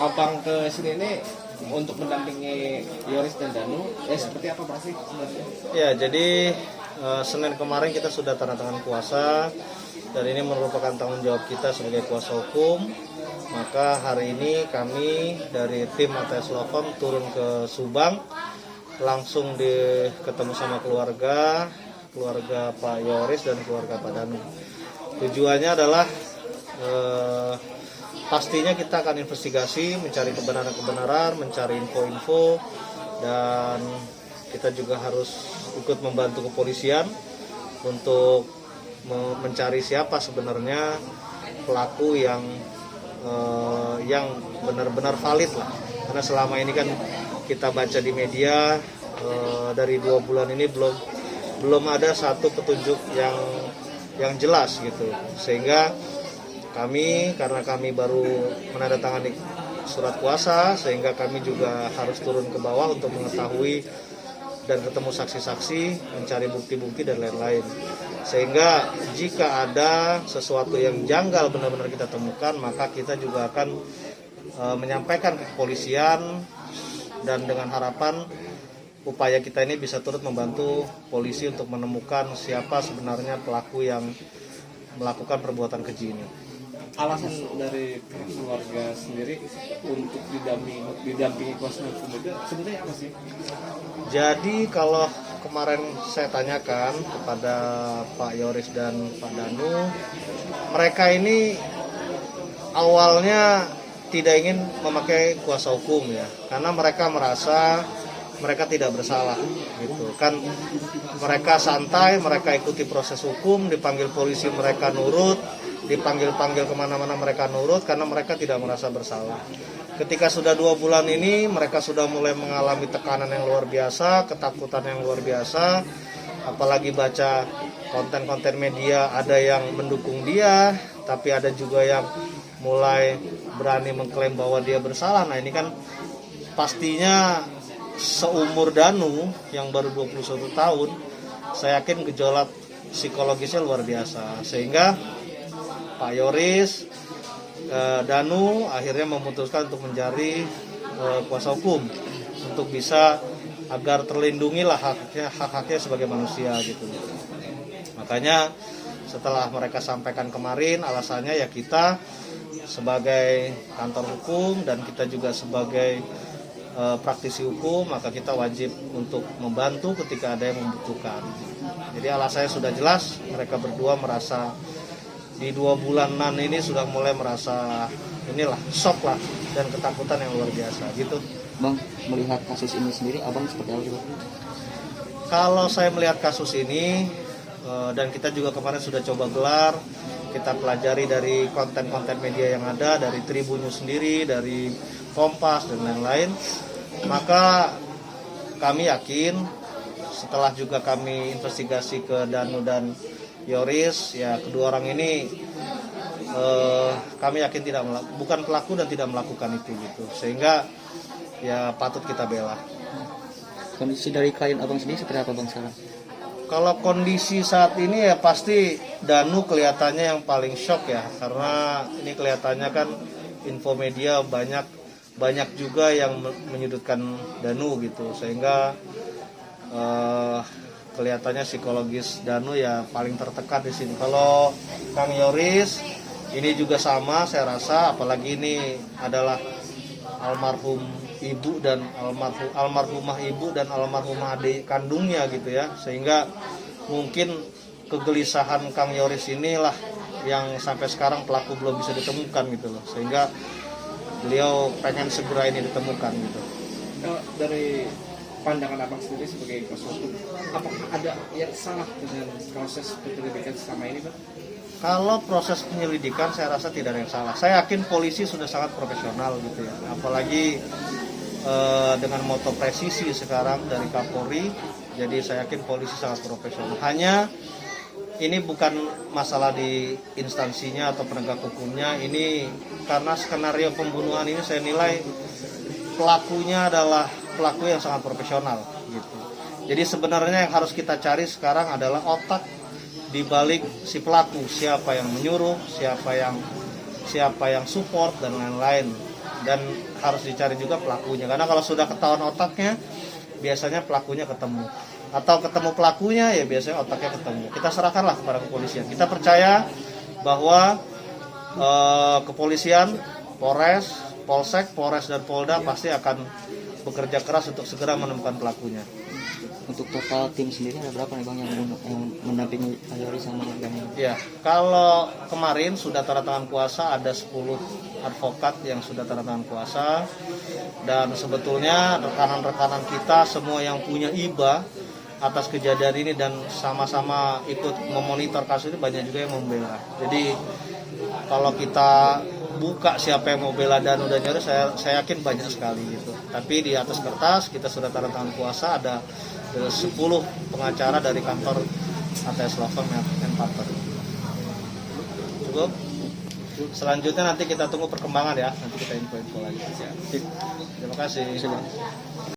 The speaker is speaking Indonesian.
Abang ke sini ini untuk mendampingi Yoris dan Danu, seperti apa Pak sih sebenarnya? Ya, jadi Senin kemarin kita sudah tanda tangan kuasa dan ini merupakan tanggung jawab kita sebagai kuasa hukum. Maka hari ini kami dari tim ATS Locom turun ke Subang, langsung ketemu sama keluarga Pak Yoris dan keluarga Pak Danu. Tujuannya adalah pastinya kita akan investigasi, mencari kebenaran-kebenaran, mencari info-info, dan kita juga harus ikut membantu kepolisian untuk mencari siapa sebenarnya pelaku yang benar-benar valid lah. Karena selama ini kan kita baca di media dari 2 bulan ini belum ada satu petunjuk yang jelas gitu, sehingga karena kami baru menandatangani surat kuasa, sehingga kami juga harus turun ke bawah untuk mengetahui dan ketemu saksi-saksi, mencari bukti-bukti dan lain-lain. Sehingga jika ada sesuatu yang janggal benar-benar kita temukan, maka kita juga akan menyampaikan ke kepolisian, dan dengan harapan upaya kita ini bisa turut membantu polisi untuk menemukan siapa sebenarnya pelaku yang melakukan perbuatan keji ini. Alasan dari keluarga sendiri untuk didampingi kuasa hukum itu sebenarnya apa sih? Jadi kalau kemarin saya tanyakan kepada Pak Yoris dan Pak Danu, mereka ini awalnya tidak ingin memakai kuasa hukum ya, karena mereka merasa mereka tidak bersalah gitu kan. Mereka santai, mereka ikuti proses hukum, dipanggil polisi mereka nurut, dipanggil-panggil kemana-mana mereka nurut, karena mereka tidak merasa bersalah. Ketika sudah 2 bulan ini, mereka sudah mulai mengalami tekanan yang luar biasa, ketakutan yang luar biasa, apalagi baca konten-konten media, ada yang mendukung dia, tapi ada juga yang mulai berani mengklaim bahwa dia bersalah. Nah ini kan pastinya seumur Danu yang baru 21 tahun, saya yakin gejolak psikologisnya luar biasa, sehingga Pak Yoris, Danu akhirnya memutuskan untuk mencari kuasa hukum untuk bisa agar terlindungilah hak-haknya sebagai manusia gitu. Makanya setelah mereka sampaikan kemarin, alasannya ya kita sebagai kantor hukum dan kita juga sebagai praktisi hukum, maka kita wajib untuk membantu ketika ada yang membutuhkan. Jadi alasannya sudah jelas, mereka berdua merasa di 2 bulanan ini sudah mulai merasa shock lah dan ketakutan yang luar biasa gitu. Bang, melihat kasus ini sendiri, abang seperti apa? Kalau saya melihat kasus ini dan kita juga kemarin sudah coba gelar, kita pelajari dari konten-konten media yang ada, dari Tribun News sendiri, dari Kompas dan lain-lain, maka kami yakin setelah juga kami investigasi ke Danu dan Yoris, ya kedua orang ini kami yakin bukan pelaku dan tidak melakukan itu gitu, sehingga ya patut kita bela. Kondisi dari klien abang sendiri seperti apa bang sekarang? Kalau kondisi saat ini ya pasti Danu kelihatannya yang paling shock ya, karena ini kelihatannya kan info media banyak juga yang menyudutkan Danu gitu, sehingga kelihatannya psikologis Danu ya paling tertekan di sini. Kalau Kang Yoris ini juga sama, saya rasa, apalagi ini adalah almarhum ibu dan almarhumah ibu dan almarhumah adik kandungnya gitu ya, sehingga mungkin kegelisahan Kang Yoris inilah yang sampai sekarang pelaku belum bisa ditemukan gitu loh, sehingga beliau pengen segera ini ditemukan gitu. Dari pandangan abang sendiri sebagai kuasa hukum, apakah ada yang salah dengan proses penyelidikan selama ini, Bang? Kalau proses penyelidikan saya rasa tidak ada yang salah. Saya yakin polisi sudah sangat profesional gitu ya, apalagi dengan moto presisi sekarang dari Kapolri, jadi saya yakin polisi sangat profesional. Hanya ini bukan masalah di instansinya atau penegak hukumnya, ini karena skenario pembunuhan ini saya nilai pelakunya adalah pelaku yang sangat profesional gitu. Jadi sebenarnya yang harus kita cari sekarang adalah otak di balik si pelaku, siapa yang menyuruh, siapa yang support dan lain-lain. dan harus dicari juga pelakunya, karena kalau sudah ketahuan otaknya biasanya pelakunya ketemu, atau ketemu pelakunya ya biasanya otaknya ketemu. Kita serahkanlah kepada kepolisian. Kita percaya bahwa kepolisian, Polres, Polsek, Polres dan Polda pasti akan bekerja keras untuk segera menemukan pelakunya. Untuk total tim sendiri ada berapa nih Bang yang mendampingi Ayori sama Daniel? Ya, kalau kemarin sudah tanda tangan kuasa ada 10 advokat yang sudah tanda tangan kuasa, dan sebetulnya rekanan-rekanan kita semua yang punya IBA atas kejadian ini dan sama-sama ikut memonitor kasus ini banyak juga yang membela. Jadi kalau kita buka siapa yang mau bela Danu dan Ayori, saya yakin banyak sekali gitu. Tapi di atas kertas kita sudah tanda tangan kuasa ada 10 pengacara dari kantor ATS Law Firm and Partner. Cukup. Selanjutnya nanti kita tunggu perkembangan ya. Nanti kita info lagi. Terima kasih.